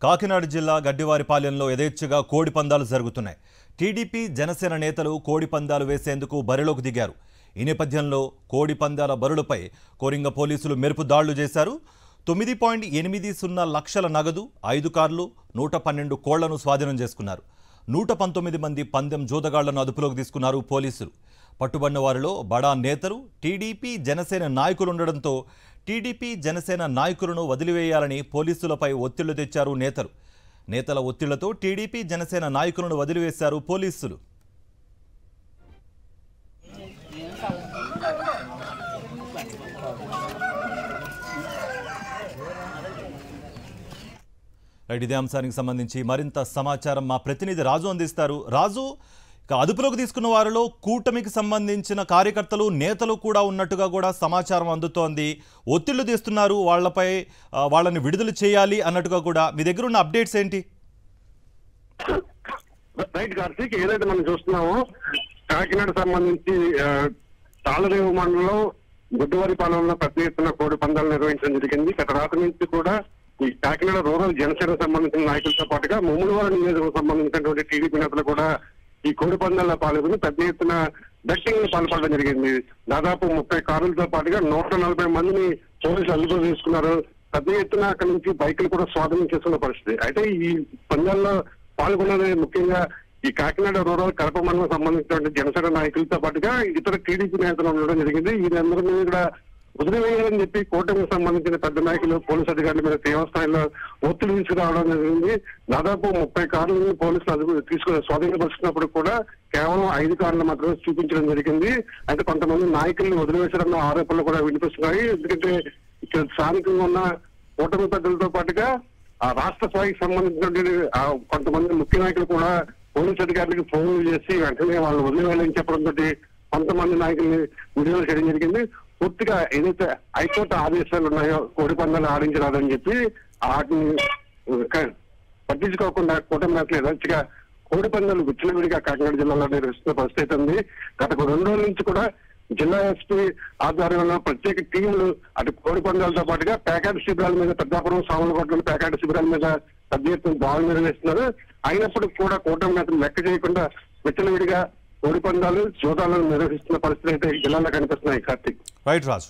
కాకినాడ జిల్లా గడ్డివారిపాలెంలో యథేచ్ఛగా కోడి పందాలు జరుగుతున్నాయి. టీడీపీ జనసేన నేతలు కోడి పందాలు వేసేందుకు బరిలోకి దిగారు. ఈ నేపథ్యంలో కోడి పందాల బరులపై కోరింగ పోలీసులు మెరుపు దాడులు చేశారు. 9.80 లక్షల నగదు, 5 కార్లు, 112 కోళ్లను స్వాధీనం చేసుకున్నారు. 119 మంది పందెం జోదగాళ్లను అదుపులోకి తీసుకున్నారు పోలీసులు. పట్టుబడిన వారిలో బడా నేతలు, టీడీపీ జనసేన నాయకులు ఉండడంతో టీడీపీ జనసేన నాయకులను వదిలివేయాలని పోలీసులపై ఒత్తిళ్లు తెచ్చారు నేతలు. నేతల ఒత్తిళ్లతో టీడీపీ జనసేన నాయకులను వదిలివేశారు పోలీసులు. ఇదే అంశానికి సంబంధించి మరింత సమాచారం మా ప్రతినిధి రాజు అందిస్తారు. రాజు, అదుపులోకి తీసుకున్న వారిలో కూటమికి సంబంధించిన కార్యకర్తలు, నేతలు కూడా ఉన్నట్టుగా కూడా సమాచారం అందుతోంది. ఒత్తిళ్లు తీస్తున్నారు, వాళ్ళని విడుదల చేయాలి అన్నట్టుగా కూడా. మీ దగ్గర ఉన్న అప్డేట్స్ ఏంటి? రైట్ కార్తీక్, ఏదైతే మనం చూస్తున్నామో కాకినాడ సంబంధించి తాళరేవు మండలం గుడ్డివారిపాలెంలో పెద్ద ఎత్తున కోడి పందాలు నిర్వహించడం జరిగింది. గత రాత్రి నుంచి కూడా ఈ కాకినాడ రూరల్ జనసేన సంబంధించిన నాయకులతో పాటుగా ముమ్మడివాడ నియోజకవర్గం సంబంధించినటువంటి టీడీపీ నేతలు కూడా ఈ కోడి పందాల్లో పాల్గొని పెద్ద ఎత్తున బెట్టింగ్ పాల్పడడం జరిగింది. దాదాపు 30 కార్లతో పాటుగా 140 మందిని పోలీసులు అదుపులో తీసుకున్నారు. పెద్ద ఎత్తున అక్కడి నుంచి బైకులు కూడా స్వాధీనం చేసుకున్న పరిస్థితి. అయితే ఈ పందాల్లో పాల్గొన్నది ముఖ్యంగా ఈ కాకినాడ రూరల్ కడప మండలం సంబంధించినటువంటి జనసేన నాయకులతో పాటుగా ఇతర టీడీపీ నేతలు ఉండడం జరిగింది. వీరందరి మీద కూడా వదిలివేయాలని చెప్పి కూటమికి సంబంధించిన పెద్ద నాయకులు, పోలీసు అధికారుల మీద తీవ్రస్థాయిలో ఒత్తిడి తీసుకురావడం జరిగింది. దాదాపు 30 కార్లను పోలీసులు అదుపు తీసుకుని స్వాధీనపరుచుకున్నప్పుడు కూడా కేవలం 5 కార్లు మాత్రమే చూపించడం జరిగింది. అయితే కొంతమంది నాయకుల్ని వదిలివేసడం ఆరోపణలు కూడా వినిపిస్తున్నాయి. ఎందుకంటే ఇక్కడ స్థానికంగా ఉన్న కూటమి పెద్దలతో పాటుగా ఆ రాష్ట్ర స్థాయికి సంబంధించినటువంటి కొంతమంది ముఖ్య నాయకులు కూడా పోలీసు అధికారులకు ఫోన్లు చేసి వెంటనే వాళ్ళు వదిలివేయాలని చెప్పడంతో కొంతమంది నాయకుల్ని విడుదల చేయడం జరిగింది. పూర్తిగా ఏదైతే హైకోర్టు ఆదేశాలు ఉన్నాయో కోడి పందాలు ఆడించరాదని చెప్పి వాటిని పట్టించుకోకుండా కూటమి నేతలు యథేచ్ఛగా కోడి పందాలు విచ్చలవిడిగా కాకినాడ జిల్లాలో నిర్వహిస్తున్న పరిస్థితి ఉంది. గత 2 రోజుల నుంచి కూడా జిల్లా ఎస్పీ ఆధ్వర్యంలో ప్రత్యేక టీంలు అటు కోడి పందాలతో పాటుగా ప్యాకెట్ శిబిరాల మీద, పెద్దాపురం సామలకోటలో ప్యాకెట్ శిబిరాల మీద పెద్ద ఎత్తున దాడులు నిర్వహిస్తున్నారు. అయినప్పటికీ కూడా కూటమి నేతలు లెక్క చేయకుండా విచ్చలవిడిగా కోడి పందాలు, జోదాలను నిర్వహిస్తున్న పరిస్థితులు అయితే జిల్లాలో కనిపిస్తున్నాయి. కార్తీక్. రైట్ రాజు.